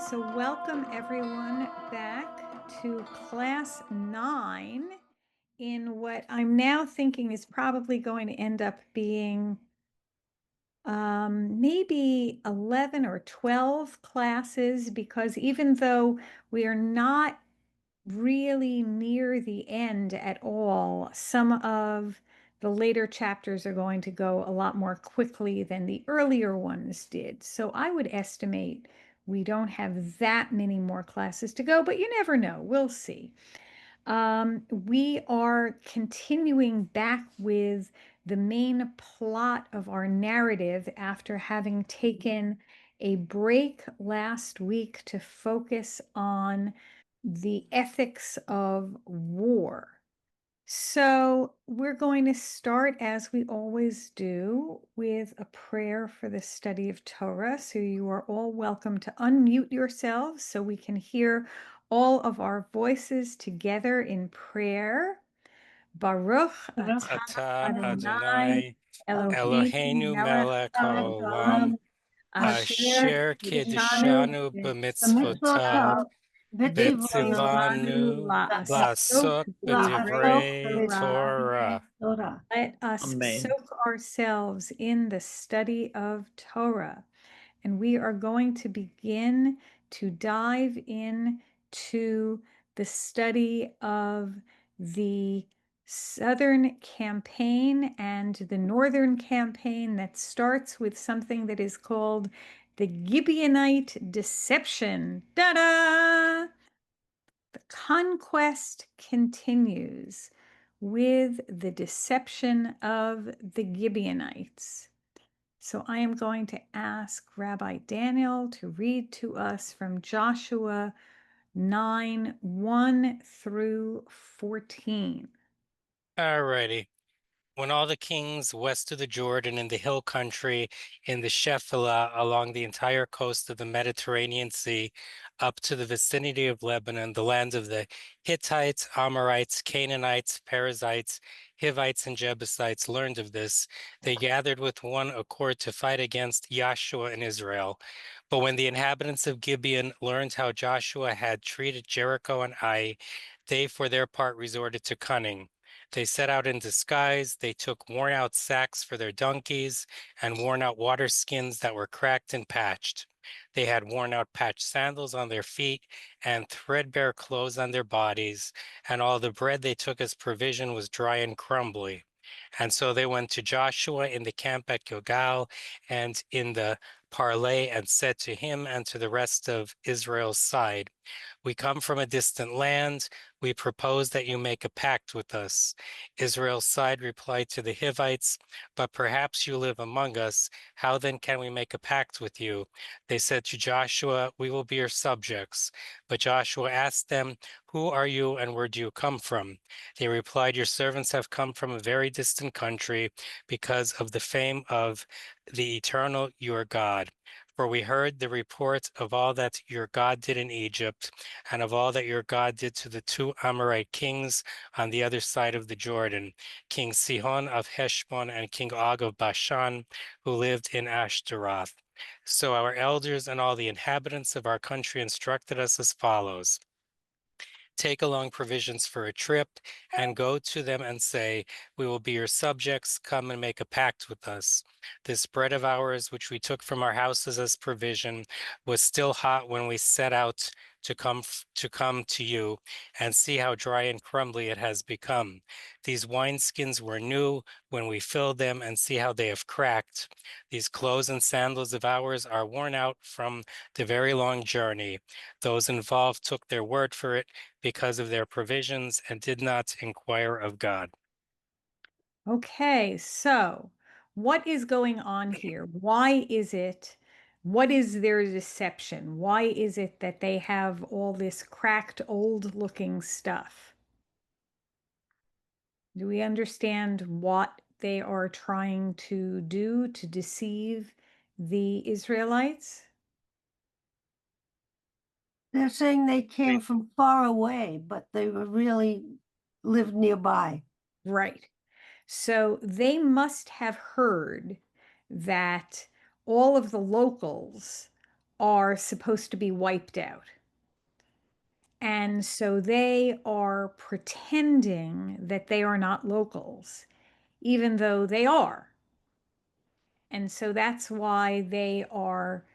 So welcome everyone back to class 9 in what I'm now thinking is probably going to end up being maybe 11 or 12 classes, because even though we are not really near the end at all, some of the later chapters are going to go a lot more quickly than the earlier ones did. So I would estimate we don't have that many more classes to go, but you never know. We'll see. We are continuing back with the main plot of our narrative after having taken a break last week to focus on the ethics of war. So we're going to start, as we always do, with a prayer for the study of Torah. So you are all welcome to unmute yourselves so we can hear all of our voices together in prayer. Baruch atah Ata Adonai Adonai Eloheinu Eloheinu melech melech haolam haolam asher asher kiddushanu kiddushanu b'mitzvotav b'mitzvotav v'tzivanu v'tzivanu la'asot la'asot b'divrei b'divrei Torah. Torah. Let us Amen. soak ourselves in the study of Torah. And we are going to begin to dive in to the study of the Southern campaign and the Northern campaign that starts with something that is called the Gibeonite deception. Ta-da! The conquest continues with the deception of the Gibeonites. So I am going to ask Rabbi Daniel to read to us from Joshua 9:1 through 14. Alrighty. When all the kings west of the Jordan in the hill country, in the Shephelah, along the entire coast of the Mediterranean Sea, up to the vicinity of Lebanon, the land of the Hittites, Amorites, Canaanites, Perizzites, Hivites, and Jebusites, learned of this, they gathered with one accord to fight against Joshua and Israel. But when the inhabitants of Gibeon learned how Joshua had treated Jericho and Ai, they for their part resorted to cunning. They set out in disguise. They took worn out sacks for their donkeys and worn out water skins that were cracked and patched. They had worn out patched sandals on their feet and threadbare clothes on their bodies, and all the bread they took as provision was dry and crumbly. And so they went to Joshua in the camp at Gilgal and in the parley and said to him and to the rest of Israel's side, "We come from a distant land. We propose that you make a pact with us." Israel's side replied to the Hivites, "But perhaps you live among us. How then can we make a pact with you?" They said to Joshua, "We will be your subjects." But Joshua asked them, "Who are you and where do you come from?" They replied, "Your servants have come from a very distant country because of the fame of the eternal your God. For we heard the report of all that your God did in Egypt, and of all that your God did to the two Amorite kings on the other side of the Jordan, King Sihon of Heshbon and King Og of Bashan, who lived in Ashtaroth. So our elders and all the inhabitants of our country instructed us as follows: take along provisions for a trip, and go to them and say, we will be your subjects, come and make a pact with us. This bread of ours, which we took from our houses as provision, was still hot when we set out to come to you, and see how dry and crumbly it has become. These wineskins were new when we filled them, and see how they have cracked. These clothes and sandals of ours are worn out from the very long journey. Those involved took their word for it because of their provisions and did not inquire of God. Okay, so what is going on here? Why is it? What is their deception? Why is it that they have all this cracked, old-looking stuff? Do we understand what they are trying to do to deceive the Israelites? They're saying they came from far away, but they were really lived nearby. Right. So they must have heard that all of the locals are supposed to be wiped out. And so they are pretending that they are not locals, even though they are. And so that's why they are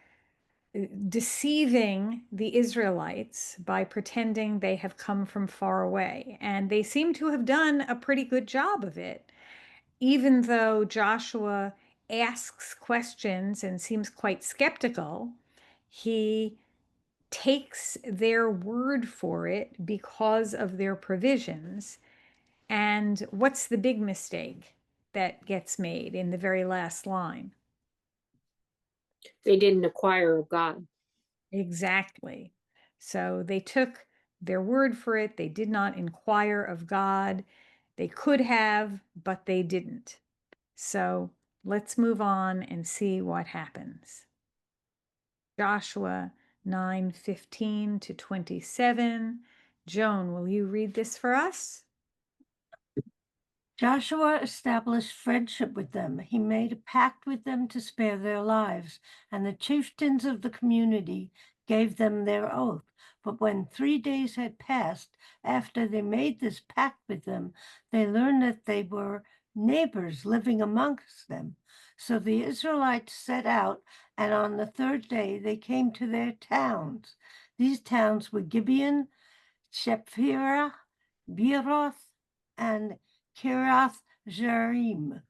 deceiving the Israelites by pretending they have come from far away. And they seem to have done a pretty good job of it, even though Joshua asks questions and seems quite skeptical. He takes their word for it because of their provisions. And what's the big mistake that gets made in the very last line? They didn't inquire of God. Exactly. So they took their word for it. They did not inquire of God. They could have, but they didn't. So let's move on and see what happens. Joshua 9:15 to 27. Joan, will you read this for us? Joshua established friendship with them. He made a pact with them to spare their lives, and the chieftains of the community gave them their oath. But when 3 days had passed after they made this pact with them, they learned that they were neighbors living amongst them. So the Israelites set out, and on the third day they came to their towns. These towns were Gibeon, Shephirah, Beeroth, and Kiriath Jearim.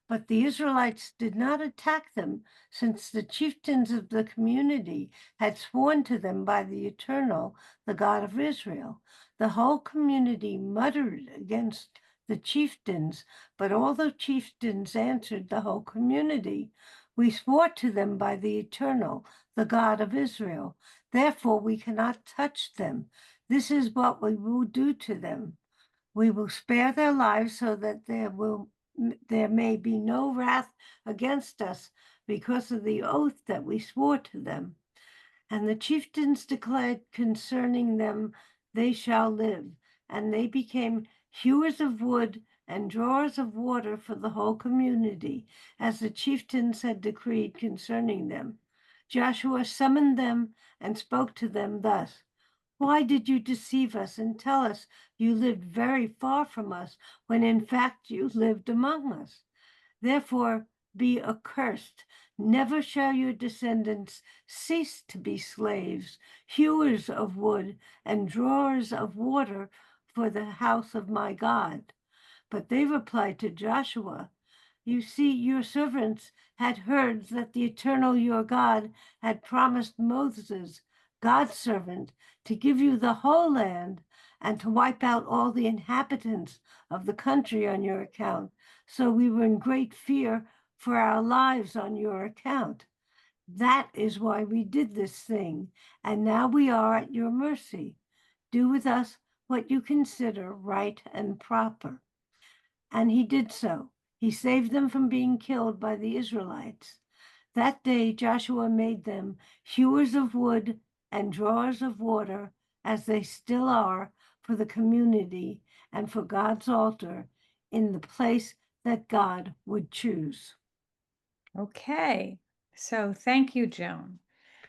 But the Israelites did not attack them, since the chieftains of the community had sworn to them by the Eternal, the God of Israel. The whole community muttered against the chieftains, but all the chieftains answered the whole community, "We swore to them by the Eternal, the God of Israel. Therefore we cannot touch them. This is what we will do to them. We will spare their lives so that there may be no wrath against us because of the oath that we swore to them." And the chieftains declared concerning them, "They shall live." And they became hewers of wood and drawers of water for the whole community, as the chieftains had decreed concerning them. Joshua summoned them and spoke to them thus: "Why did you deceive us and tell us you lived very far from us, when in fact you lived among us? Therefore be accursed. Never shall your descendants cease to be slaves, hewers of wood and drawers of water for the house of my God." But they replied to Joshua, "You see, your servants had heard that the Eternal your God had promised Moses, God's servant, to give you the whole land and to wipe out all the inhabitants of the country on your account. So we were in great fear for our lives on your account. That is why we did this thing, and now we are at your mercy. Do with us what you consider right and proper." And he did so. He saved them from being killed by the Israelites. That day Joshua made them hewers of wood and drawers of water, as they still are, for the community and for God's altar in the place that God would choose. Okay. So thank you, Joan.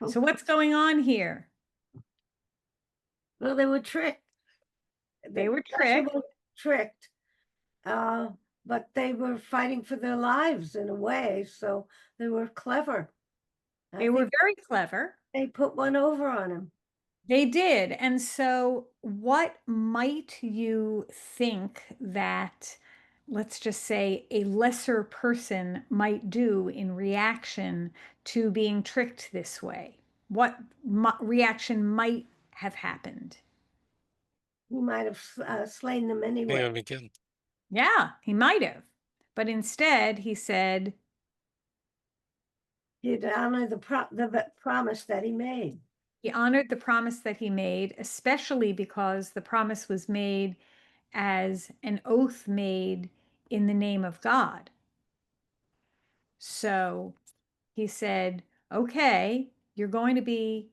So what's going on here? Well, they were tricked. They were Joshua tricked. was tricked, but they were fighting for their lives in a way, so they were clever. They were very clever. They put one over on him. They did. And so, what might you think that, let's just say, a lesser person might do in reaction to being tricked this way? What reaction might have happened? He might have slain them anyway. Yeah, we can. Yeah, he might have. But instead, he said, He'd honor the promise that he made. he honored the promise that he made, especially because the promise was made as an oath made in the name of God. So he said, okay, you're going to be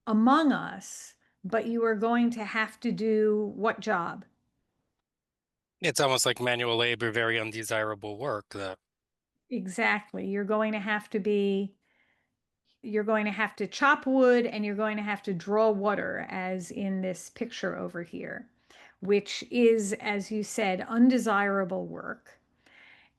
among us, but you are going to have to do what job? It's almost like manual labor, very undesirable work. Exactly. You're going to have to be you're going to have to chop wood and you're going to have to draw water, as in this picture over here, which is, as you said, undesirable work.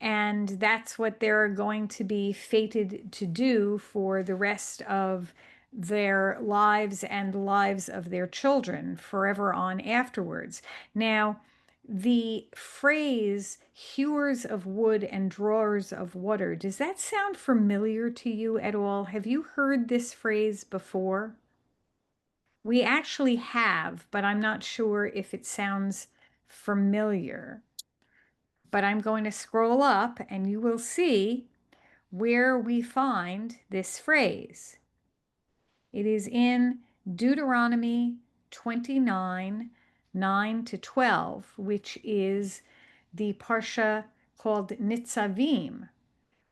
And that's what they're going to be fated to do for the rest of their lives and the lives of their children forever on afterwards. Now, the phrase hewers of wood and drawers of water, does that sound familiar to you at all? Have you heard this phrase before? We actually have, but I'm not sure if it sounds familiar. But I'm going to scroll up and you will see where we find this phrase. It is in Deuteronomy 29, 9 to 12, which is the parsha called Nitzavim,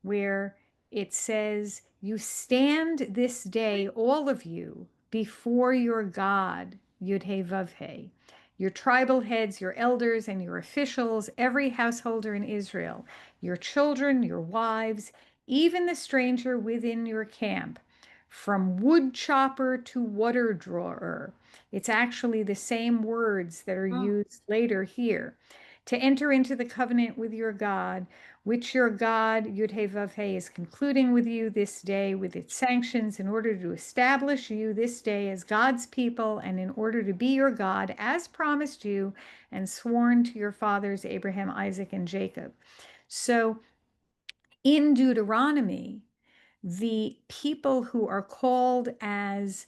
where it says, "You stand this day, all of you, before your God, Yud-He-Vav-He, your tribal heads, your elders, and your officials, every householder in Israel, your children, your wives, even the stranger within your camp, from wood chopper to water drawer." It's actually the same words that are used later here. "To enter into the covenant with your God, which your God, Yud-He-Vav-He, is concluding with you this day with its sanctions in order to establish you this day as God's people and in order to be your God, as promised you and sworn to your fathers, Abraham, Isaac, and Jacob." So in Deuteronomy, the people who are called as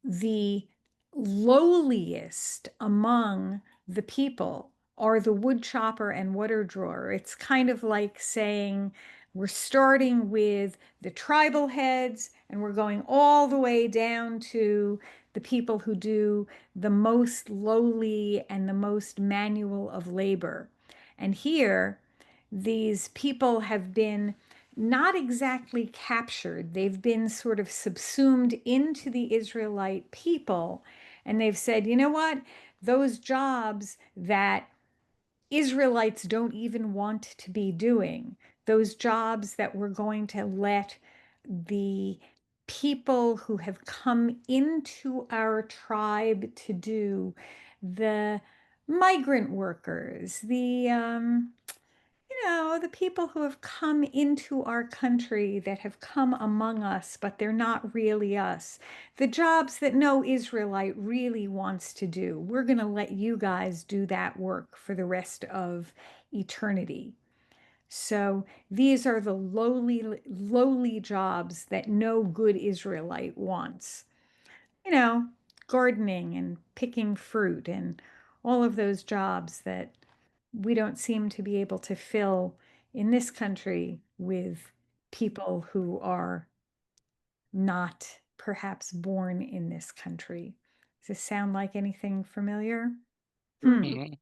the lowliest among the people are the wood chopper and water drawer. It's kind of like saying we're starting with the tribal heads and we're going all the way down to the people who do the most lowly and the most manual of labor. And here, these people have been not exactly captured. They've been sort of subsumed into the Israelite people. And they've said, you know what? Those jobs that Israelites don't even want to be doing, those jobs that we're going to let the people who have come into our tribe to do, the migrant workers, the people who have come into our country that have come among us, but they're not really us. The jobs that no Israelite really wants to do. We're going to let you guys do that work for the rest of eternity. So these are the lowly jobs that no good Israelite wants. Gardening and picking fruit and all of those jobs that we don't seem to be able to fill in this country with people who are not perhaps born in this country. Does this sound like anything familiar? Mhm.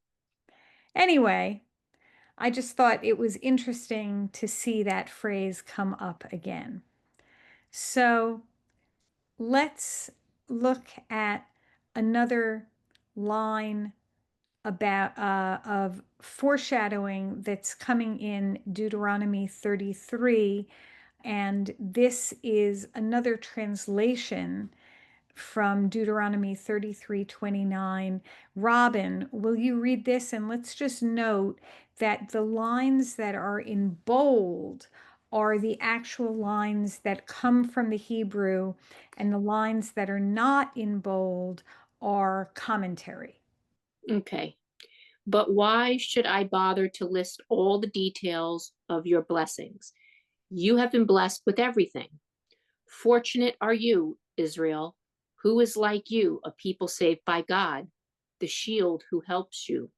Anyway, I just thought it was interesting to see that phrase come up again. So let's look at another line about of foreshadowing that's coming in Deuteronomy 33. And this is another translation from Deuteronomy 33:29. Robin, will you read this? And let's just note that the lines that are in bold are the actual lines that come from the Hebrew, and the lines that are not in bold are commentary. Okay. But why should I bother to list all the details of your blessings? You have been blessed with everything. Fortunate are you, Israel, who is like you, a people saved by God, the shield who helps you,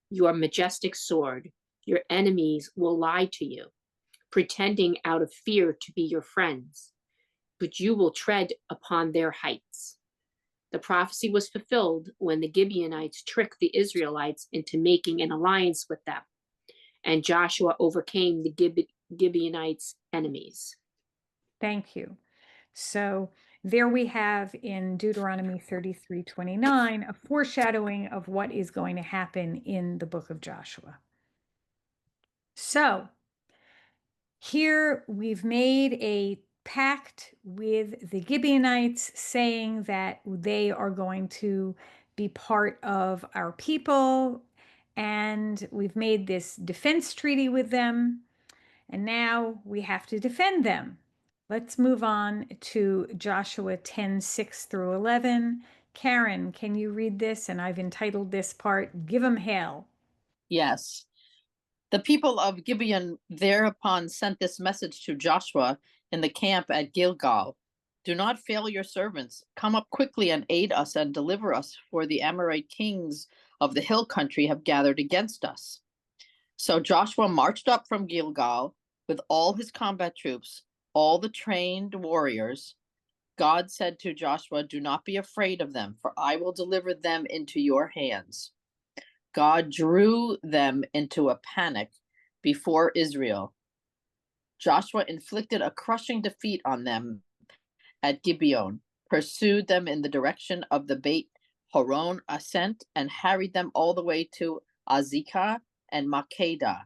your majestic sword. Your enemies will lie to you, pretending out of fear to be your friends, but you will tread upon their heights. The prophecy was fulfilled when the Gibeonites tricked the Israelites into making an alliance with them, and Joshua overcame the Gibeonites' enemies. Thank you. So there we have in Deuteronomy 33:29 a foreshadowing of what is going to happen in the book of Joshua. So here we've made a pact with the Gibeonites, saying that they are going to be part of our people. And we've made this defense treaty with them. And now we have to defend them. Let's move on to Joshua 10:6 through 11. Karen, can you read this? And I've entitled this part, Give 'em Hail. Yes. The people of Gibeon thereupon sent this message to Joshua in the camp at Gilgal. Do not fail your servants. Come up quickly and aid us and deliver us, for the Amorite kings of the hill country have gathered against us. So Joshua marched up from Gilgal with all his combat troops, all the trained warriors. God said to Joshua, do not be afraid of them, for I will deliver them into your hands. God drew them into a panic before Israel. Joshua inflicted a crushing defeat on them at Gibeon, pursued them in the direction of the Beit Horon ascent, and harried them all the way to Azekah and Makkedah.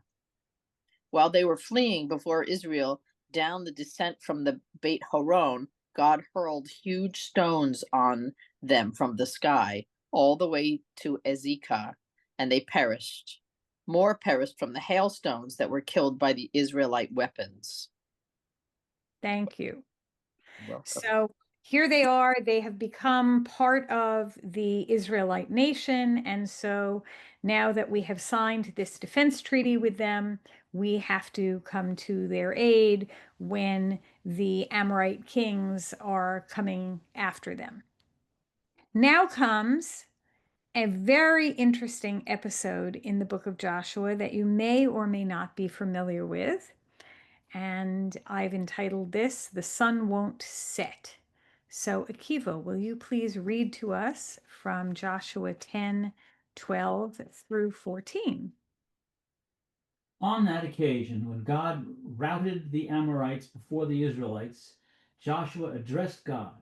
While they were fleeing before Israel down the descent from the Beit Horon, God hurled huge stones on them from the sky all the way to Azekah, and they perished. More perished from the hailstones that were killed by the Israelite weapons. Thank you. Welcome. So here they are. They have become part of the Israelite nation. And so now that we have signed this defense treaty with them, we have to come to their aid when the Amorite kings are coming after them. Now comes a very interesting episode in the book of Joshua that you may or may not be familiar with. And I've entitled this, The Sun Won't Set. So Akiva, will you please read to us from Joshua 10:12 through 14? On that occasion, when God routed the Amorites before the Israelites, Joshua addressed God.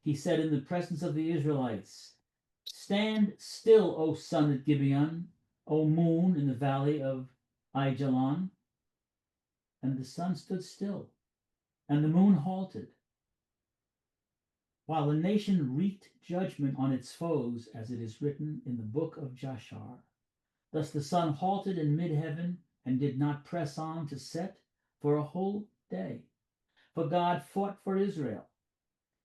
He said in the presence of the Israelites, stand still, O sun at Gibeon, O moon in the valley of Aijalon. And the sun stood still, and the moon halted, while the nation wreaked judgment on its foes, as it is written in the book of Jashar. Thus the sun halted in mid-heaven and did not press on to set for a whole day. For God fought for Israel.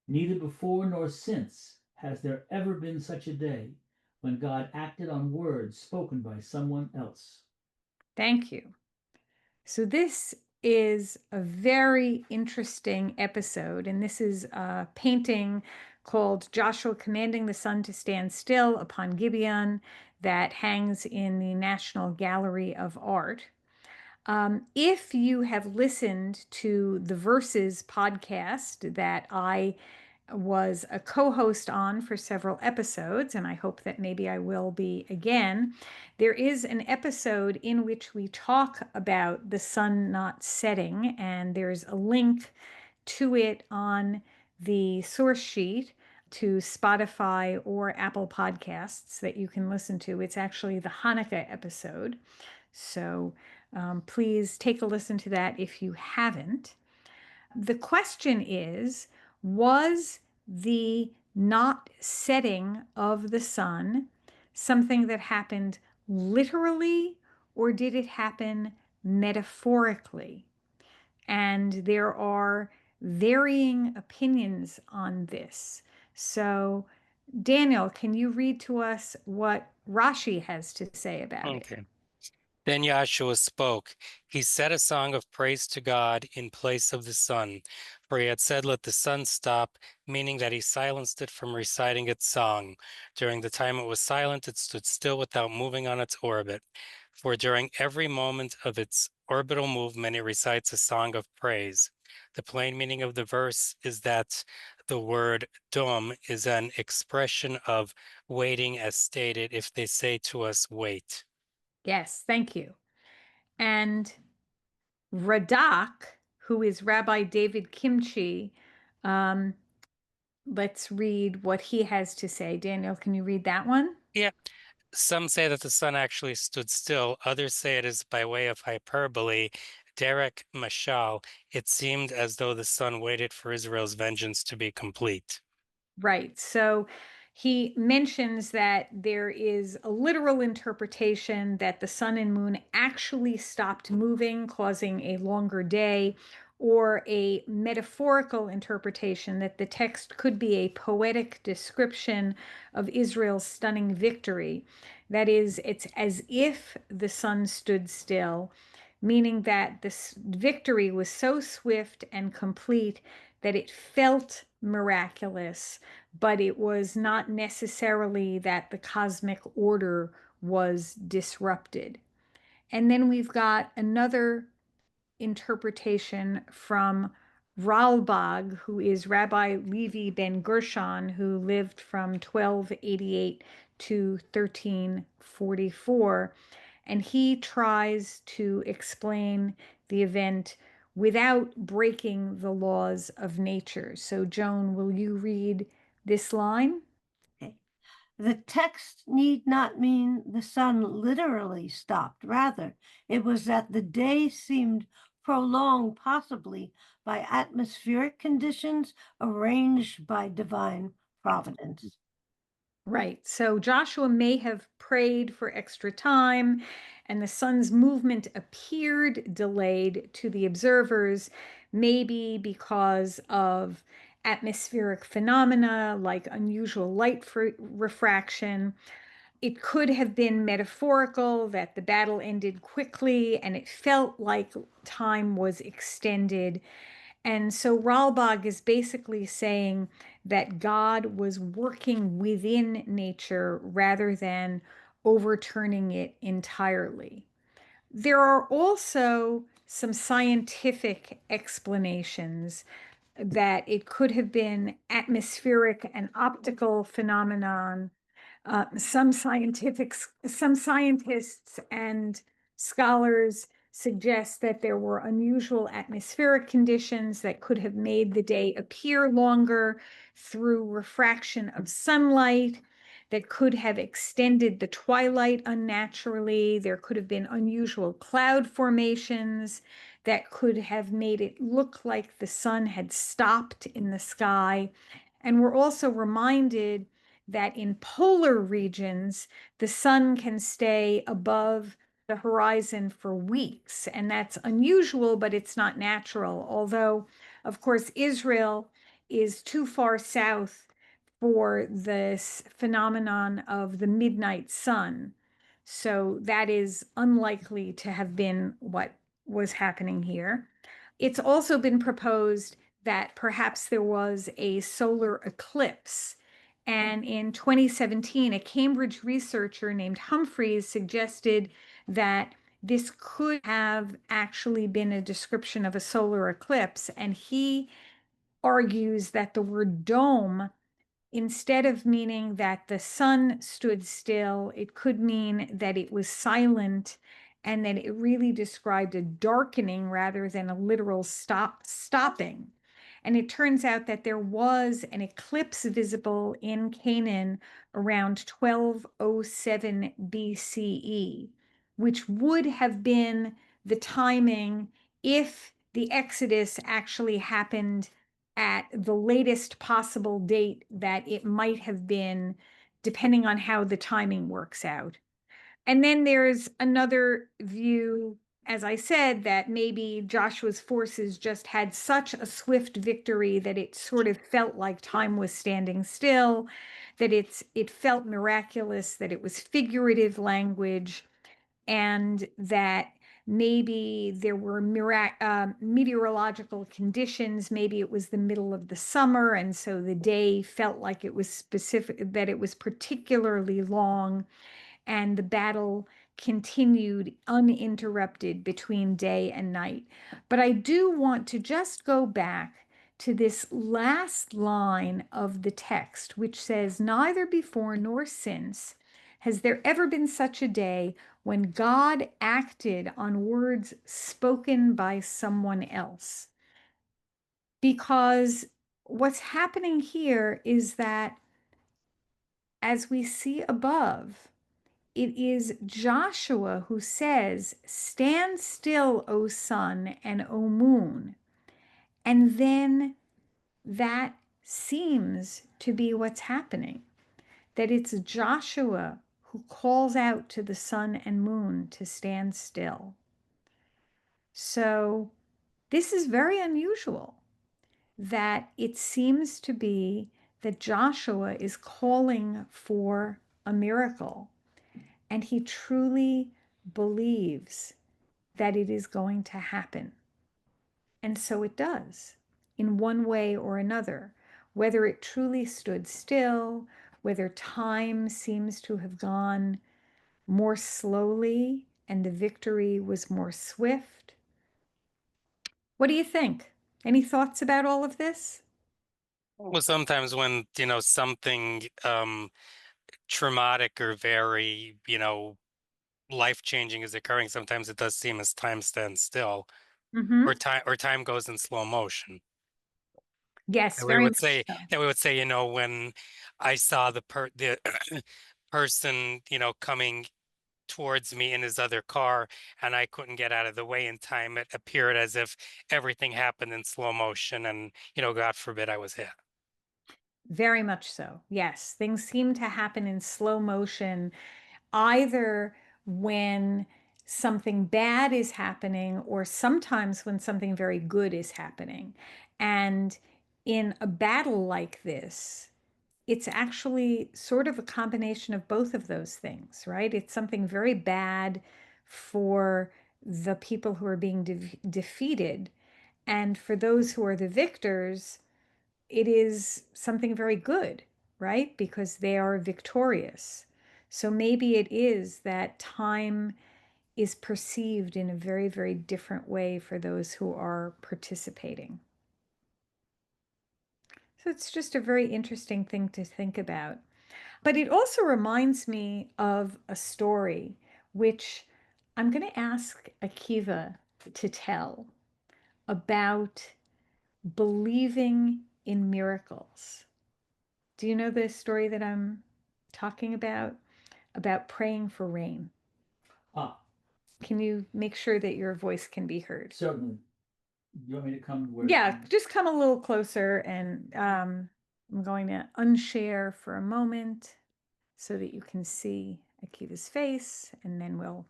Neither before nor since has there ever been such a day when God acted on words spoken by someone else. Thank you. So this is a very interesting episode, and this is a painting called Joshua Commanding the Sun to Stand Still upon Gibeon that hangs in the National Gallery of Art. If you have listened to the Verses podcast that I was a co-host on for several episodes, and I hope that maybe I will be again, there is an episode in which we talk about the sun not setting, and there's a link to it on the source sheet to Spotify or Apple Podcasts that you can listen to. It's actually the Hanukkah episode. So please take a listen to that if you haven't. The question is, was the not setting of the sun something that happened literally, or did it happen metaphorically? And there are varying opinions on this. So, Daniel, can you read to us what Rashi has to say about it? Okay. Then Yahshua spoke. He said a song of praise to God in place of the sun, for he had said, let the sun stop, meaning that he silenced it from reciting its song. During the time it was silent, it stood still without moving on its orbit. For during every moment of its orbital movement, it recites a song of praise. The plain meaning of the verse is that the word dom is an expression of waiting as stated if they say to us, wait. Yes, thank you. And Radak, who is Rabbi David Kimchi, let's read what he has to say. Daniel, can you read that one? Yeah. Some say that the sun actually stood still. Others say it is by way of hyperbole Derek Mashal, it seemed as though the sun waited for Israel's vengeance to be complete. Right. So he mentions that there is a literal interpretation that the sun and moon actually stopped moving, causing a longer day, or a metaphorical interpretation that the text could be a poetic description of Israel's stunning victory. That is, it's as if the sun stood still, meaning that this victory was so swift and complete that it felt miraculous, but it was not necessarily that the cosmic order was disrupted. And then we've got another interpretation from Ralbag, who is Rabbi Levi ben Gershon, who lived from 1288 to 1344. And he tries to explain the event without breaking the laws of nature. So, Joan, will you read this line? Okay. The text need not mean the sun literally stopped. Rather, it was that the day seemed prolonged, possibly by atmospheric conditions arranged by divine providence. Right. So Joshua may have prayed for extra time, and the sun's movement appeared delayed to the observers, maybe because of atmospheric phenomena like unusual light refraction. It could have been metaphorical that the battle ended quickly and it felt like time was extended. And so Ralbag is basically saying that God was working within nature rather than overturning it entirely. There are also some scientific explanations that it could have been atmospheric and optical phenomenon. Some scientists and scholars suggest that there were unusual atmospheric conditions that could have made the day appear longer through refraction of sunlight, that could have extended the twilight unnaturally. There could have been unusual cloud formations that could have made it look like the sun had stopped in the sky. And we're also reminded that in polar regions, the sun can stay above the horizon for weeks. And that's unusual, but it's not natural. Although, of course, Israel is too far south for this phenomenon of the midnight sun. So that is unlikely to have been what was happening here. It's also been proposed that perhaps there was a solar eclipse. And in 2017, a Cambridge researcher named Humphreys suggested that this could have actually been a description of a solar eclipse. And he argues that the word dome, instead of meaning that the sun stood still, it could mean that it was silent and that it really described a darkening rather than a literal stopping. And it turns out that there was an eclipse visible in Canaan around 1207 BCE, which would have been the timing if the Exodus actually happened at the latest possible date that it might have been, depending on how the timing works out. And then there's another view, as I said, that maybe Joshua's forces just had such a swift victory that it sort of felt like time was standing still, that it felt miraculous, that it was figurative language, and that maybe there were meteorological conditions. Maybe it was the middle of the summer, and so the day felt like it was specific, that it was particularly long, and the battle continued uninterrupted between day and night. But I do want to just go back to this last line of the text, which says, "Neither before nor since has there ever been such a day when God acted on words spoken by someone else." Because what's happening here is that, as we see above, it is Joshua who says, "Stand still, O sun and O moon." And then that seems to be what's happening, that it's Joshua who calls out to the sun and moon to stand still. So this is very unusual, that it seems to be that Joshua is calling for a miracle, and he truly believes that it is going to happen. And so it does, in one way or another, whether it truly stood still, whether time seems to have gone more slowly and the victory was more swift. What do you think? Any thoughts about all of this? Well, sometimes when, something traumatic or very, life-changing is occurring, sometimes it does seem as time stands still, Mm-hmm. or time goes in slow motion. Yes, And we very would much say so. when I saw the person, coming towards me in his other car and I couldn't get out of the way in time, it appeared as if everything happened in slow motion and, God forbid I was hit. Very much so. Yes, things seem to happen in slow motion, either when something bad is happening or sometimes when something very good is happening. And in a battle like this, it's actually sort of a combination of both of those things, right? It's something very bad for the people who are being defeated. And for those who are the victors, it is something very good, right? Because they are victorious. So maybe it is that time is perceived in a very, very different way for those who are participating. So it's just a very interesting thing to think about. But it also reminds me of a story which I'm going to ask Akiva to tell about believing in miracles. Do you know the story that I'm talking about? About praying for rain. Ah, Can you make sure that your voice can be heard? certainly. You want me to come where? Yeah, just come a little closer, and I'm going to unshare for a moment so that you can see Akiva's face, and then we'll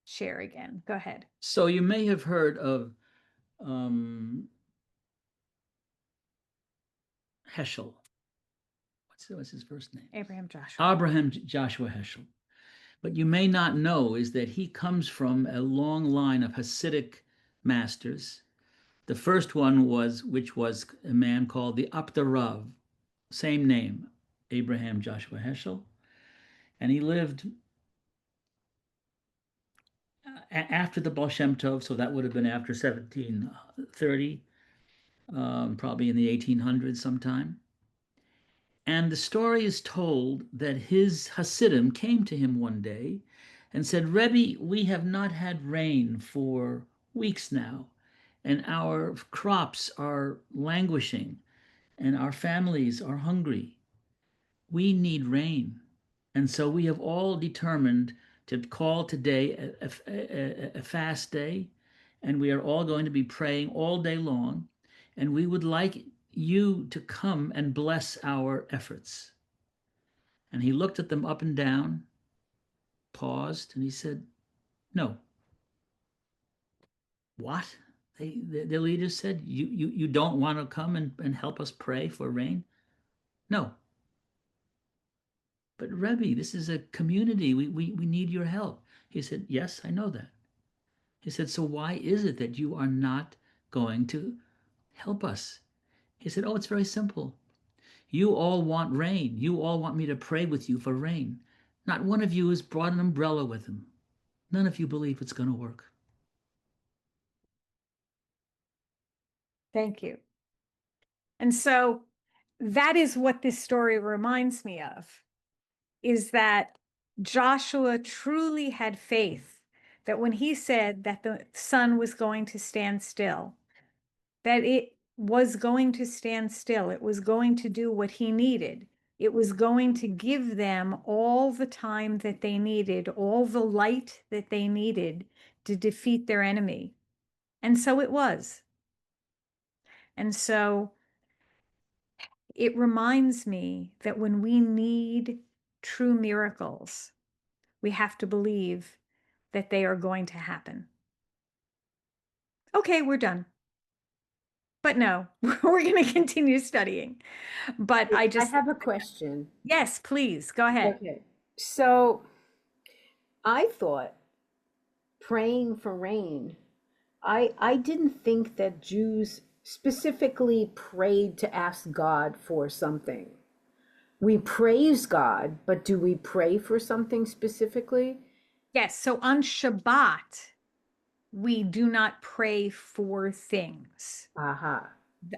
share again. Go ahead. So you may have heard of um, Heschel. What's his first name? Abraham Joshua. Abraham Joshua Heschel. What you may not know is that he comes from a long line of Hasidic masters. The first one which was a man called the Apter Rav, same name, Abraham Joshua Heschel, and he lived after the Baal Shem Tov, so that would have been after 1730, probably in the 1800s sometime. And the story is told that his Hasidim came to him one day and said, "Rebbe, we have not had rain for weeks now, and our crops are languishing, and our families are hungry. We need rain." And so we have all determined to call today a fast day, and we are all going to be praying all day long, and we would like you to come and bless our efforts. And he looked at them up and down, paused, and he said, "No." What? The leaders said, you don't want to come and help us pray for rain? No. "But Rebbe, this is a community. We need your help." He said, "Yes, I know that." He said, "So why is it that you are not going to help us?" He said, "Oh, it's very simple. You all want rain. You all want me to pray with you for rain. Not one of you has brought an umbrella with him. None of you believe it's going to work." Thank you. And so that is what this story reminds me of, is that Joshua truly had faith that when he said that the sun was going to stand still, that it was going to stand still. It was going to do what he needed. It was going to give them all the time that they needed, all the light that they needed to defeat their enemy. And so it was. And so it reminds me that when we need true miracles, we have to believe that they are going to happen. Okay, we're done. But no, we're going to continue studying. But I I just, have a question. yes, please go ahead. Okay. So I thought praying for rain, I didn't think that Jews specifically prayed to ask God for something. We praise God, but do we pray for something specifically? Yes, so on Shabbat, we do not pray for things. Aha.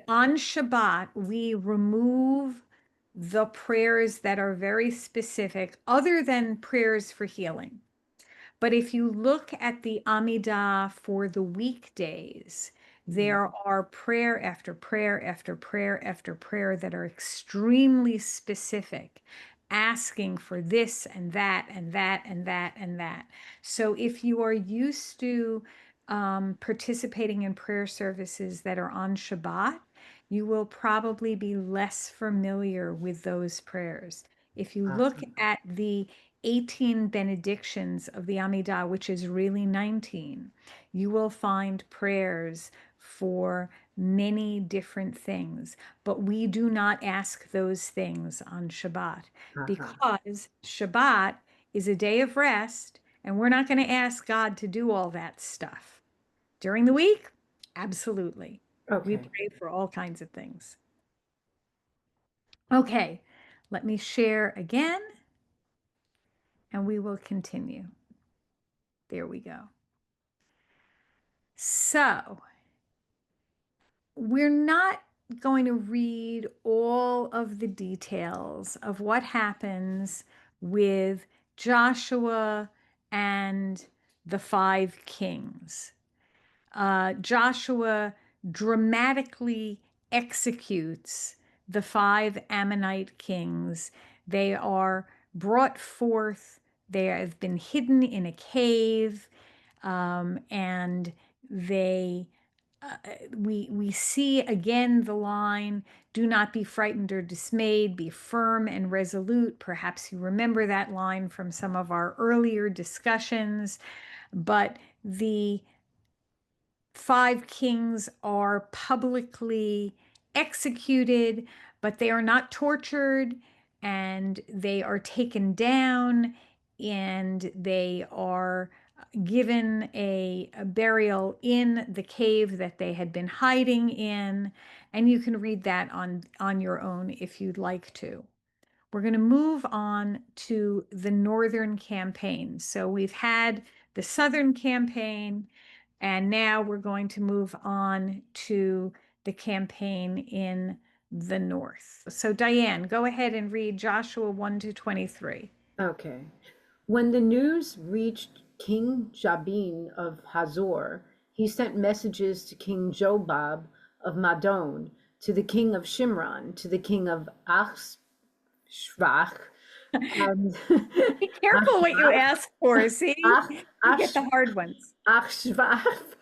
On Shabbat, we remove the prayers that are very specific, other than prayers for healing. But if you look at the Amidah for the weekdays, there are prayer after prayer after prayer after prayer that are extremely specific, asking for this and that and that and that and that. So if you are used to participating in prayer services that are on Shabbat, you will probably be less familiar with those prayers. If you look at the 18 benedictions of the Amidah, which is really 19, you will find prayers for many different things. But we do not ask those things on Shabbat because Shabbat is a day of rest, and we're not going to ask God to do all that stuff. During the week, absolutely. We Okay. pray for all kinds of things. Okay, let me share again, and we will continue. There we go. So, we're not going to read all of the details of what happens with Joshua and the 5 kings. Joshua dramatically executes the 5 Ammonite kings. They are brought forth, they have been hidden in a cave, and they we see again the line, do not be frightened or dismayed, be firm and resolute. Perhaps you remember that line from some of our earlier discussions, but the 5 kings are publicly executed, but they are not tortured, and they are taken down, and they are given a burial in the cave that they had been hiding in. And you can read that on your own if you'd like to. We're going to move on to the northern campaign. So we've had the southern campaign, and now we're going to move on to the campaign in the north. So Diane, go ahead and read Joshua 1-23. Okay. When the news reached King Jabin of Hazor, he sent messages to King Jobab of Madon, to the king of Shimron, to the king of Ashvach, and Be careful what you ask for. See, you get the hard ones. Achshvath,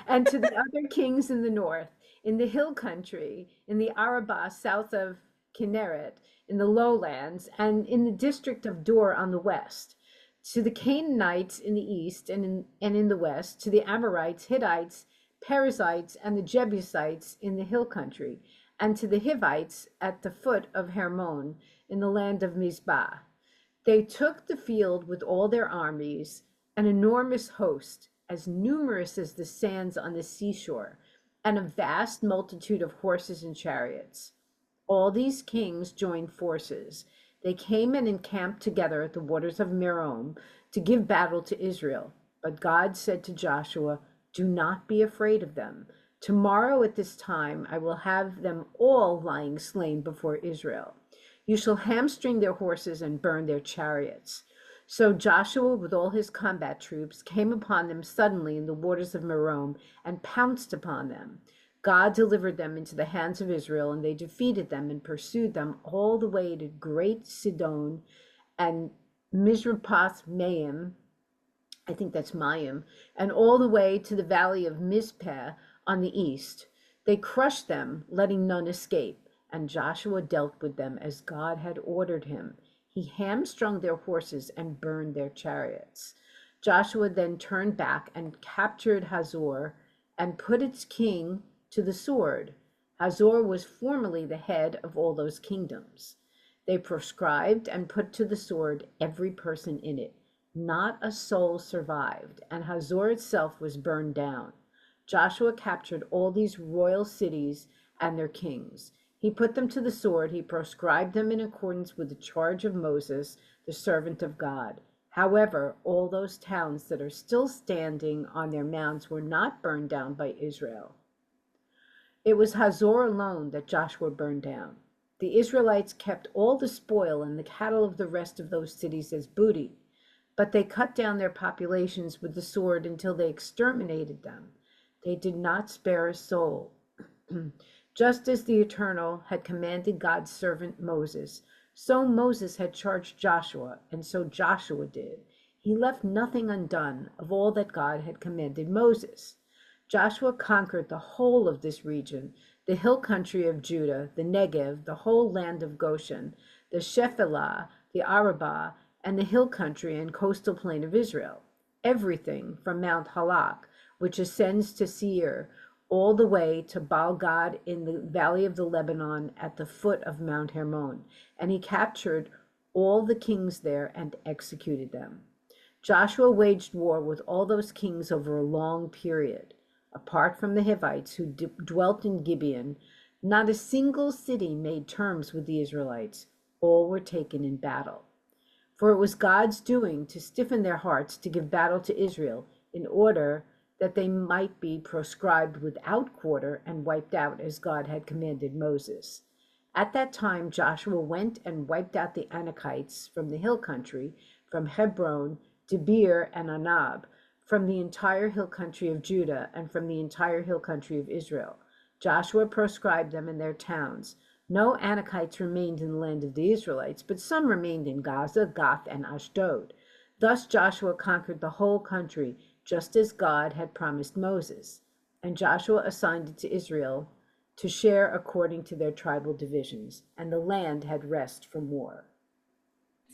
and to the other kings in the north, in the hill country, in the Arabah south of Kinneret, in the lowlands, and in the district of Dor on the west, to the Canaanites in the east and in the west, to the Amorites, Hittites, Perizzites, and the Jebusites in the hill country, and to the Hivites at the foot of Hermon in the land of Mizpah. They took the field with all their armies, an enormous host, as numerous as the sands on the seashore, and a vast multitude of horses and chariots. All these kings joined forces. They came and encamped together at the waters of Merom to give battle to Israel. But God said to Joshua, do not be afraid of them. Tomorrow at this time I will have them all lying slain before Israel. You shall hamstring their horses and burn their chariots. So Joshua with all his combat troops came upon them suddenly in the waters of Merom and pounced upon them. God delivered them into the hands of Israel, and they defeated them and pursued them all the way to Great Sidon and Mizrapath Maim, I think that's Mayim, and all the way to the valley of Mizpeh on the east. They crushed them, letting none escape, and Joshua dealt with them as God had ordered him. He hamstrung their horses and burned their chariots. Joshua then turned back and captured Hazor and put its king to the sword. Hazor was formerly the head of all those kingdoms. They proscribed and put to the sword every person in it. Not a soul survived, and Hazor itself was burned down. Joshua captured all these royal cities and their kings. He put them to the sword. He proscribed them in accordance with the charge of Moses, the servant of God. However, all those towns that are still standing on their mounds were not burned down by Israel. It was Hazor alone that Joshua burned down. The Israelites kept all the spoil and the cattle of the rest of those cities as booty, but they cut down their populations with the sword until they exterminated them. They did not spare a soul. Just as the Eternal had commanded God's servant Moses, so Moses had charged Joshua, and so Joshua did. He left nothing undone of all that God had commanded Moses. Joshua conquered the whole of this region, the hill country of Judah, the Negev, the whole land of Goshen, the Shephelah, the Arabah, and the hill country and coastal plain of Israel. Everything from Mount Halak, which ascends to Seir, all the way to Baal-Gad in the valley of the Lebanon at the foot of Mount Hermon. And he captured all the kings there and executed them. Joshua waged war with all those kings over a long period. Apart from the Hivites who dwelt in Gibeon, not a single city made terms with the Israelites. All were taken in battle. For it was God's doing to stiffen their hearts to give battle to Israel in order that they might be proscribed without quarter and wiped out as God had commanded Moses. At that time, Joshua went and wiped out the Anakites from the hill country, from Hebron, Debir, and Anab, from the entire hill country of Judah, and from the entire hill country of Israel. Joshua proscribed them in their towns. No Anakites remained in the land of the Israelites, but some remained in Gaza, Gath, and Ashdod. Thus Joshua conquered the whole country, just as God had promised Moses. And Joshua assigned it to Israel to share according to their tribal divisions, and the land had rest from war.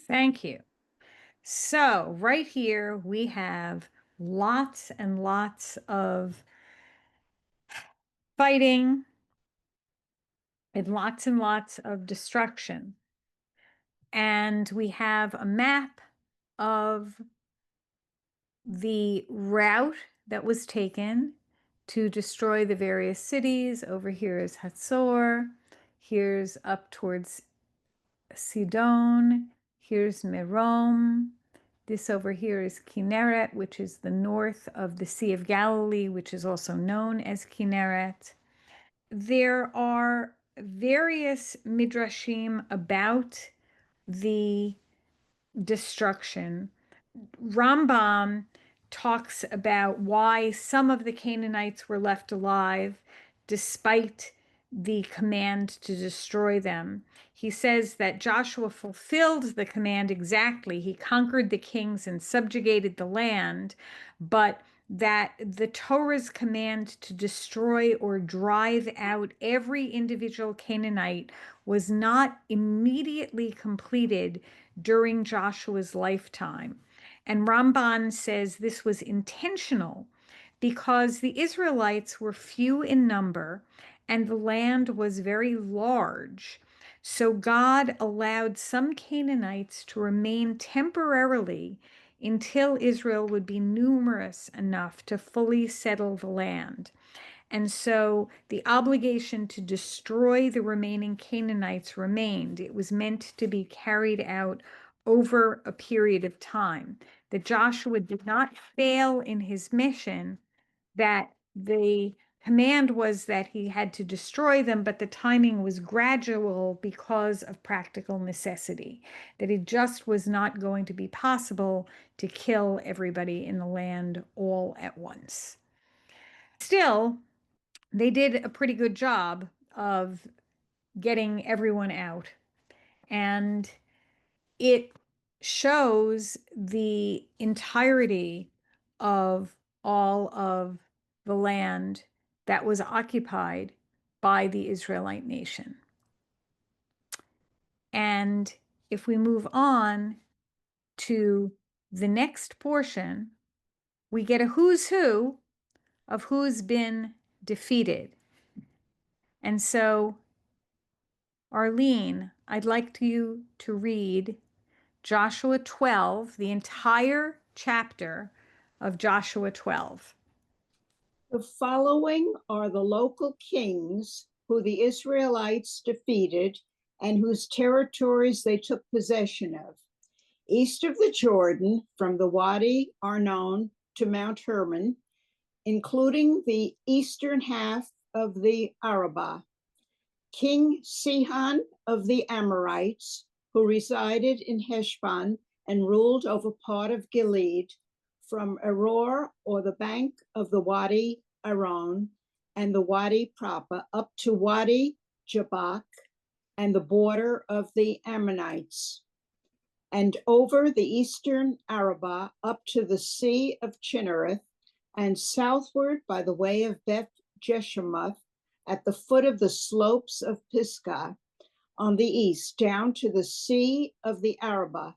Thank you. So right here we have lots and lots of fighting and lots of destruction. And we have a map of the route that was taken to destroy the various cities. Over here is Hatzor. Here's up towards Sidon. Here's Merom. This over here is Kinneret, which is the north of the Sea of Galilee, which is also known as Kinneret. There are various midrashim about the destruction. Rambam talks about why some of the Canaanites were left alive despite the command to destroy them. He says that Joshua fulfilled the command exactly. He conquered the kings and subjugated the land, but that the Torah's command to destroy or drive out every individual Canaanite was not immediately completed during Joshua's lifetime. And Ramban says this was intentional because the Israelites were few in number and the land was very large. So God allowed some Canaanites to remain temporarily until Israel would be numerous enough to fully settle the land. And so the obligation to destroy the remaining Canaanites remained. It was meant to be carried out over a period of time. That Joshua did not fail in his mission, that the command was that he had to destroy them, but the timing was gradual because of practical necessity, that it just was not going to be possible to kill everybody in the land all at once. Still, they did a pretty good job of getting everyone out. And it shows the entirety of all of the land that was occupied by the Israelite nation. And if we move on to the next portion, we get a who's who of who's been defeated. And so, Arlene, I'd like you to read Joshua 12, the entire chapter of Joshua 12. The following are the local kings who the Israelites defeated and whose territories they took possession of. East of the Jordan, from the Wadi Arnon to Mount Hermon, including the eastern half of the Arabah, King Sihon of the Amorites, who resided in Heshbon and ruled over part of Gilead, from Aror, or the bank of the Wadi Aron, and the Wadi proper, up to Wadi Jabbok and the border of the Ammonites, and over the eastern Arabah up to the Sea of Chinnereth, and southward by the way of Beth Jeshimoth at the foot of the slopes of Pisgah, on the east down to the Sea of the Arabah,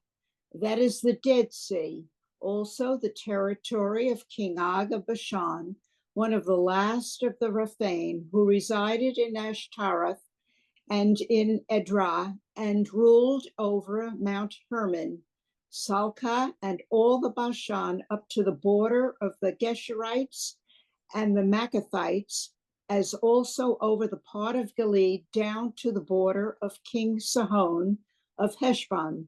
that is the Dead Sea, also the territory of King Og of Bashan, one of the last of the Rephaim, who resided in Ashtaroth and in Edrei, and ruled over Mount Hermon, Salcah, and all the Bashan up to the border of the Geshurites and the Maccathites, as also over the part of Gilead down to the border of King Sihon of Heshbon.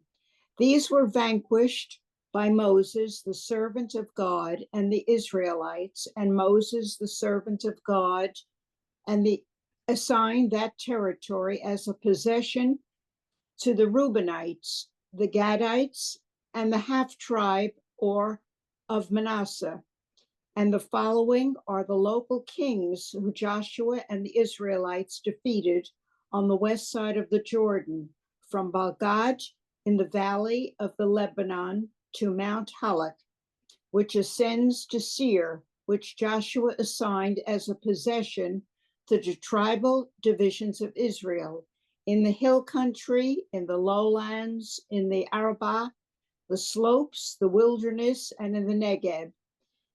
These were vanquished by Moses, the servant of God, and the Israelites, and Moses, the servant of God, and assigned that territory as a possession to the Reubenites, the Gadites, and the half-tribe or of Manasseh. And the following are the local kings who Joshua and the Israelites defeated on the west side of the Jordan, from Balgad in the valley of the Lebanon to Mount Halak, which ascends to Seir, which Joshua assigned as a possession to the tribal divisions of Israel, in the hill country, in the lowlands, in the Arabah, the slopes, the wilderness, and in the Negeb,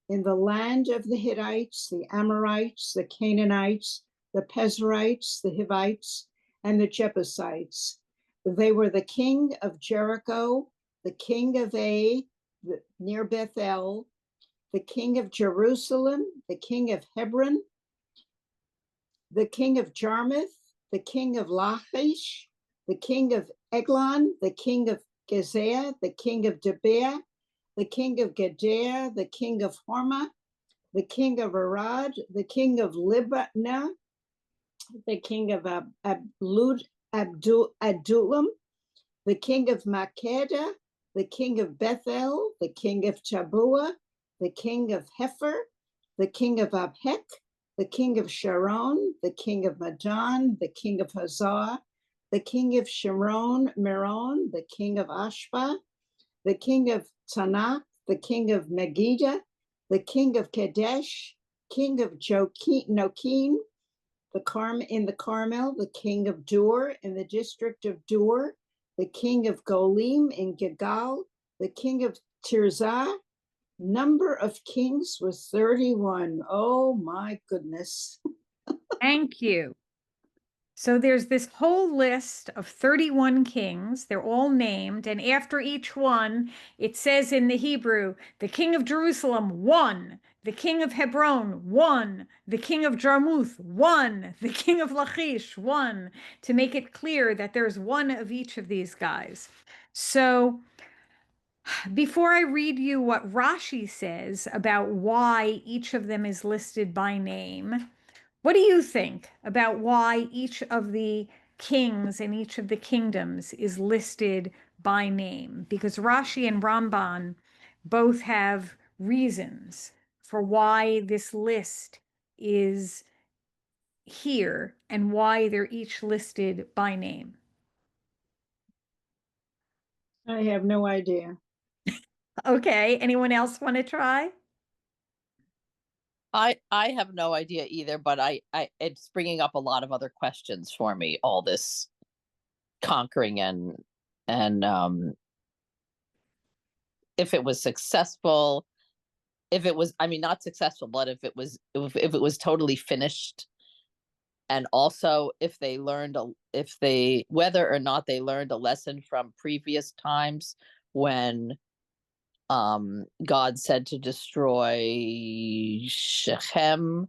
in the land of the Hittites, the Amorites, the Canaanites, the Perizzites, the Hivites, and the Jebusites. They were the king of Jericho, the king of Ai, near Bethel, the king of Jerusalem, the king of Hebron, the king of Jarmuth, the king of Lachish, the king of Eglon, the king of Gezer, the king of Debir, the king of Gedera, the king of Hormah, the king of Arad, the king of Libnah, the king of Adullam, the king of Makkedah, the king of Bethel, the king of Tabua, the king of Hefer, the king of Aphek, the king of Sharon, the king of Madon, the king of Hazar, the king of Shimron, Meron, the king of Ashba, the king of Tanakh, the king of Megiddo, the king of Kadesh, king of Nokin, in the Carmel, the king of Dur in the district of Dur, the king of Golim in Gilgal, the king of Tirzah. Number of kings was 31. Oh my goodness. Thank you. So there's this whole list of 31 kings. They're all named. And after each one, it says in the Hebrew, the king of Jerusalem, 1. The king of Hebron, 1. The king of Jarmuth, 1. The king of Lachish, 1. To make it clear that there's one of each of these guys. So before I read you what Rashi says about why each of them is listed by name, what do you think about why each of the kings and each of the kingdoms is listed by name? Because Rashi and Ramban both have reasons for why this list is here and why they're each listed by name? I have no idea. Okay, anyone else want to try? I have no idea either, but I it's bringing up a lot of other questions for me, all this conquering and if it was successful, if it was, I mean, not successful, but if it was totally finished, and also if they learned if they, whether or not they learned a lesson from previous times when God said to destroy Shechem,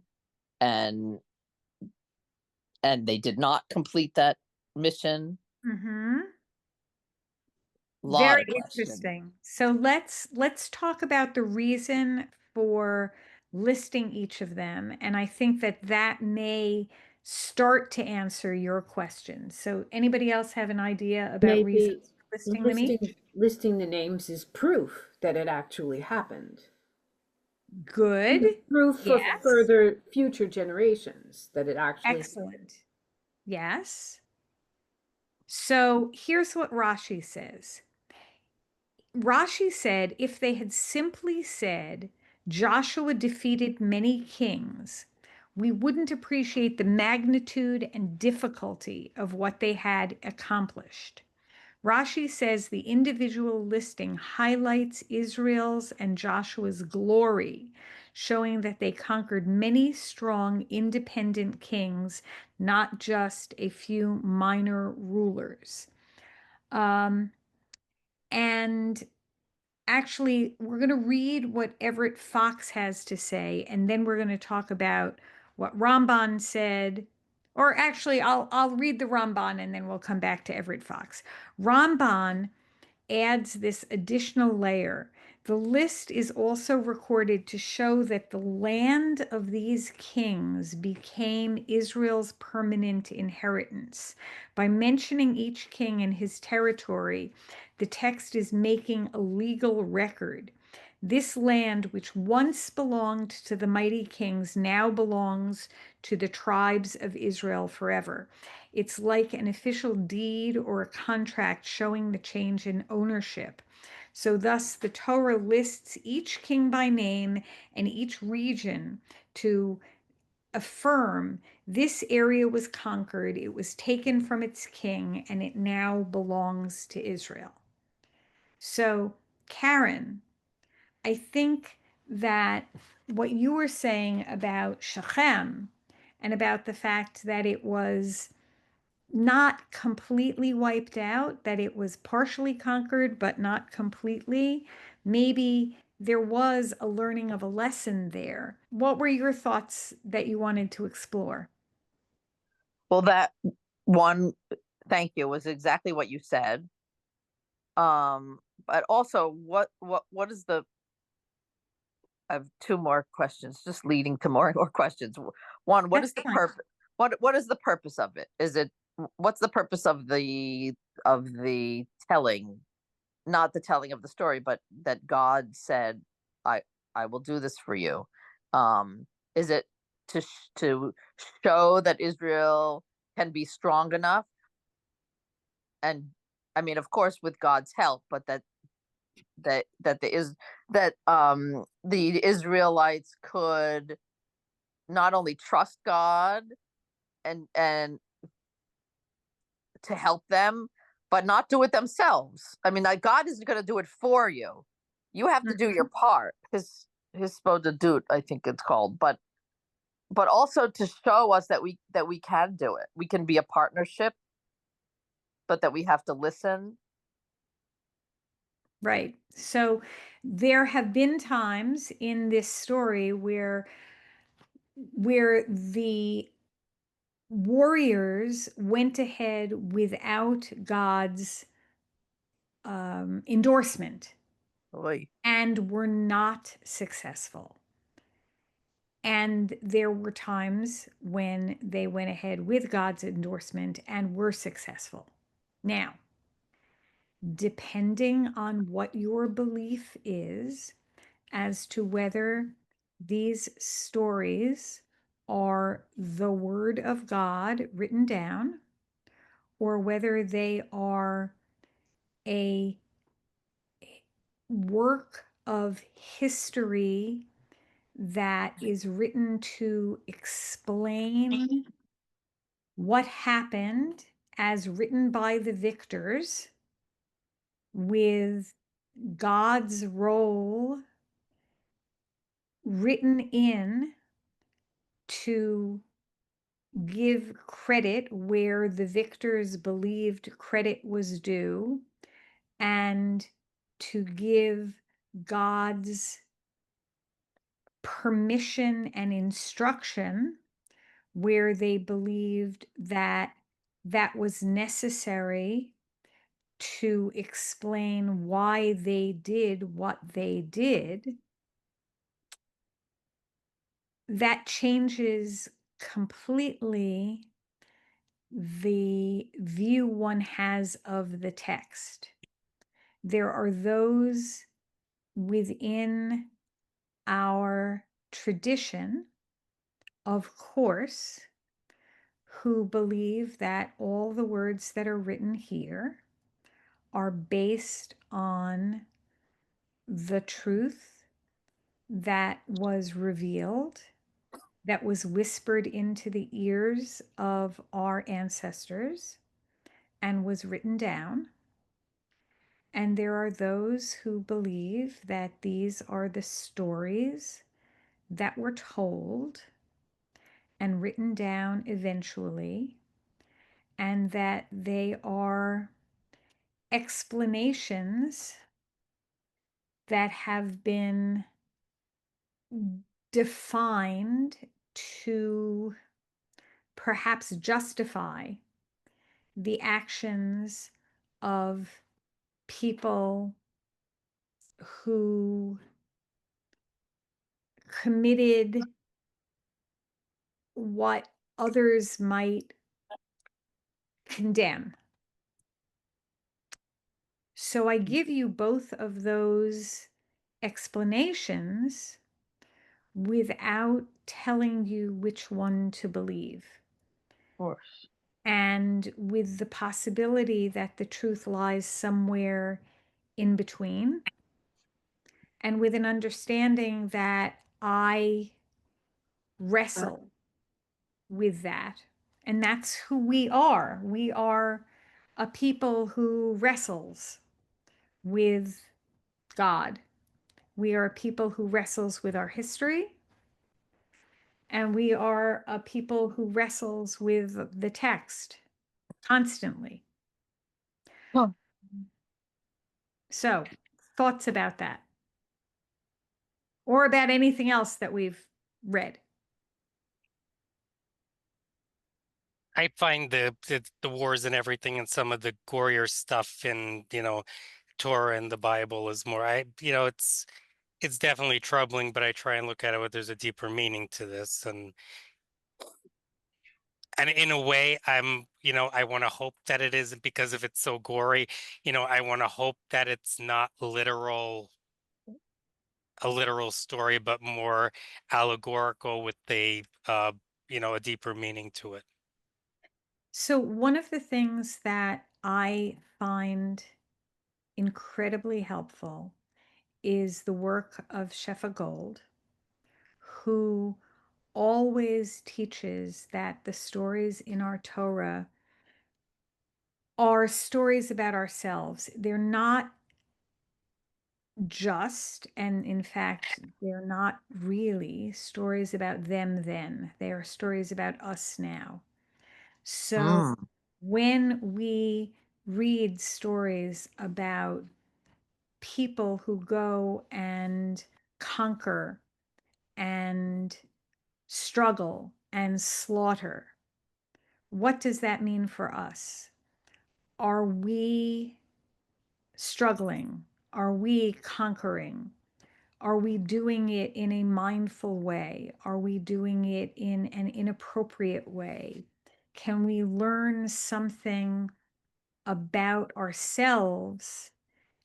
and they did not complete that mission. Mm-hmm. Lot Very of questions. interesting. So let's talk about the reason for listing each of them, and I think that that may start to answer your question. So anybody else have an idea about Maybe reasons for listing them each? listing the names is proof that it actually happened. Good. Proof for Yes. further future generations that it actually Excellent. Yes. So here's what Rashi says. Rashi said if they had simply said Joshua defeated many kings, we wouldn't appreciate the magnitude and difficulty of what they had accomplished. Rashi says the individual listing highlights Israel's and Joshua's glory, showing that they conquered many strong, independent kings, not just a few minor rulers. And actually, we're going to read what Everett Fox has to say, and then we're going to talk about what Ramban said. Or actually, I'll read the Ramban and then we'll come back to Everett Fox. Ramban adds this additional layer. The list is also recorded to show that the land of these kings became Israel's permanent inheritance. By mentioning each king and his territory, the text is making a legal record. This land, which once belonged to the mighty kings, now belongs to the tribes of Israel forever. It's like an official deed or a contract showing the change in ownership. So, thus, the Torah lists each king by name and each region to affirm this area was conquered, it was taken from its king, and it now belongs to Israel. So, Karen, I think that what you were saying about Shechem and about the fact that it was not completely wiped out, that it was partially conquered, but not completely, maybe there was a learning of a lesson there. What were your thoughts that you wanted to explore? Well, that one, thank you, was exactly what you said. But also, what is the? I have two more questions, just leading to more and more questions. One, what That's is the fine. purpose? What is the purpose of it? Is it, what's the purpose of the telling, not the telling of the story, but that God said, I I will do this for you. Is it to show that Israel can be strong enough, and I mean, of course, with God's help, but that there is that the Israelites could not only trust God and to help them, but not do it themselves. I mean, like, God isn't going to do it for you. You have to do your part. His dut, I think it's called, but also to show us that we can do it. We can be a partnership, but that we have to listen. Right. So there have been times in this story where the warriors went ahead without God's endorsement Oy. and were not successful. And there were times when they went ahead with God's endorsement and were successful. Now, depending on what your belief is as to whether these stories are the Word of God written down, or whether they are a work of history that is written to explain what happened as written by the victors, with God's role written in to give credit where the victors believed credit was due, and to give God's permission and instruction where they believed that that was necessary to explain why they did what they did. That changes completely the view one has of the text. There are those within our tradition, of course, who believe that all the words that are written here are based on the truth that was revealed, that was whispered into the ears of our ancestors and was written down. And there are those who believe that these are the stories that were told and written down eventually, and that they are explanations that have been defined to perhaps justify the actions of people who committed what others might condemn. So I give you both of those explanations without telling you which one to believe. Of course. And with the possibility that the truth lies somewhere in between, and with an understanding that I wrestle with that. And that's who we are. We are a people who wrestles with God. We are a people who wrestles with our history. And we are a people who wrestles with the text constantly. Huh. So, thoughts about that? Or about anything else that we've read? I find the wars and everything and some of the gorier stuff in, Torah and the Bible is more, it's definitely troubling, but I try and look at it with there's a deeper meaning to this. And in a way, I want to hope that it isn't, because if it's so gory, I want to hope that it's not a literal story, but more allegorical with a deeper meaning to it. So, one of the things that I find incredibly helpful is the work of Shefa Gold, who always teaches that the stories in our Torah are stories about ourselves. They're not just, and in fact, they're not really stories about them then. They are stories about us now. So when we read stories about people who go and conquer and struggle and slaughter, what does that mean for us? Are we struggling? Are we conquering? Are we doing it in a mindful way? Are we doing it in an inappropriate way? Can we learn something about ourselves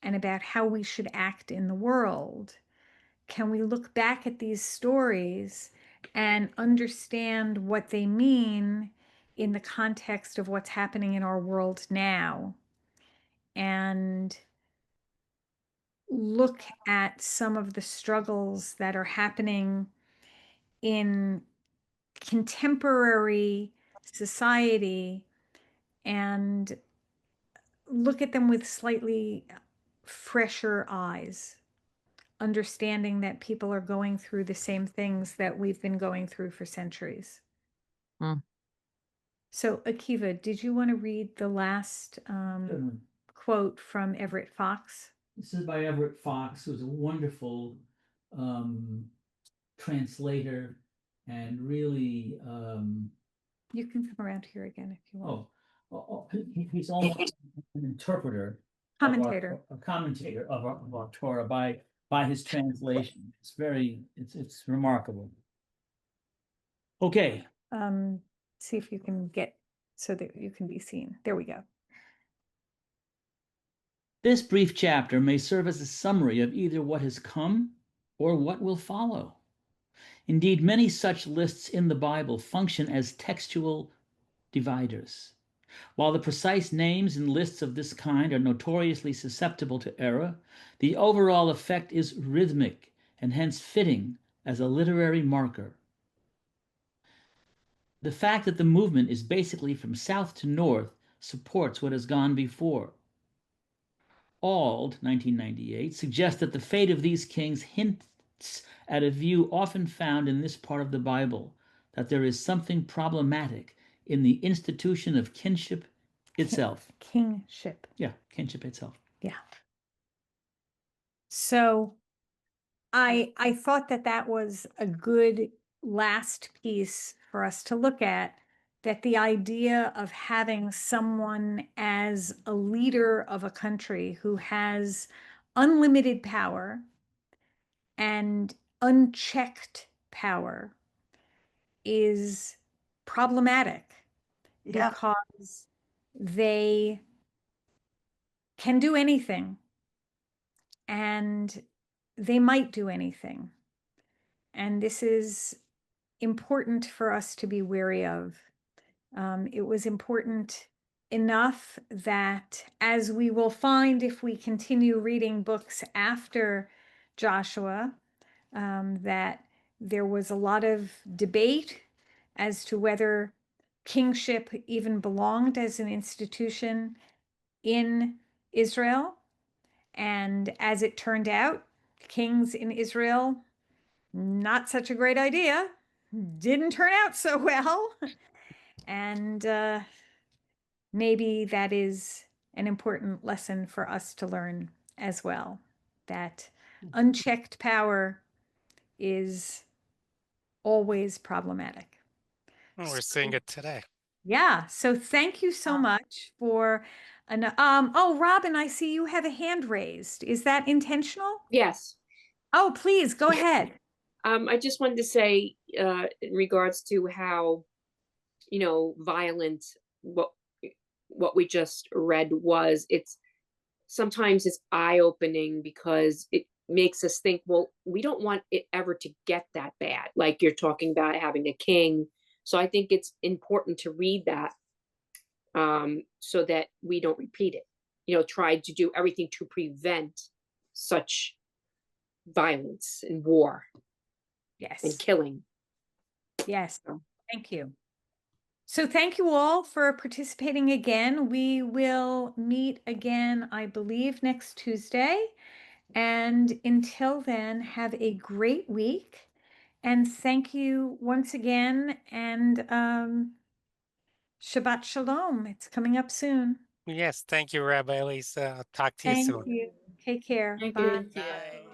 and about how we should act in the world? Can we look back at these stories and understand what they mean in the context of what's happening in our world now, and look at some of the struggles that are happening in contemporary society, and look at them with slightly fresher eyes, understanding that people are going through the same things that we've been going through for centuries. Mm. So, Akiva, did you want to read the last Certainly. quote from Everett Fox? This is by Everett Fox, who's a wonderful translator and really. You can come around here again if you want. He's almost an interpreter, Commentator. a commentator of our Torah by his translation. It's remarkable. Okay. See if you can get so that you can be seen. There we go. This brief chapter may serve as a summary of either what has come or what will follow. Indeed, many such lists in the Bible function as textual dividers. While the precise names in lists of this kind are notoriously susceptible to error, the overall effect is rhythmic and hence fitting as a literary marker. The fact that the movement is basically from south to north supports what has gone before. Auld, 1998, suggests that the fate of these kings hints at a view often found in this part of the Bible, that there is something problematic in the institution of kinship itself. Kingship. Yeah, kinship itself. Yeah. So I thought that was a good last piece for us to look at, that the idea of having someone as a leader of a country who has unlimited power and unchecked power is problematic, because they can do anything and they might do anything. And this is important for us to be wary of. It was important enough that, as we will find if we continue reading books after Joshua, that there was a lot of debate as to whether kingship even belonged as an institution in Israel. And as it turned out, kings in Israel, not such a great idea, didn't turn out so well. And maybe that is an important lesson for us to learn as well, that unchecked power is always problematic. We're seeing it today. Yeah. So thank you so much for oh, Robin, I see you have a hand raised. Is that intentional? Yes. Oh, please go ahead. I just wanted to say, in regards to how, violent what we just read was, sometimes it's eye-opening because it makes us think, well, we don't want it ever to get that bad. Like you're talking about having a king. So I think it's important to read that, so that we don't repeat it. Try to do everything to prevent such violence and war and Yes. killing. Yes. Thank you. So thank you all for participating again. We will meet again, I believe, next Tuesday. And until then, have a great week. And thank you once again. And Shabbat Shalom. It's coming up soon. Yes, thank you, Rabbi Lisa. I'll talk to you Thank soon. you. Take care. Thank Bye. you. Bye.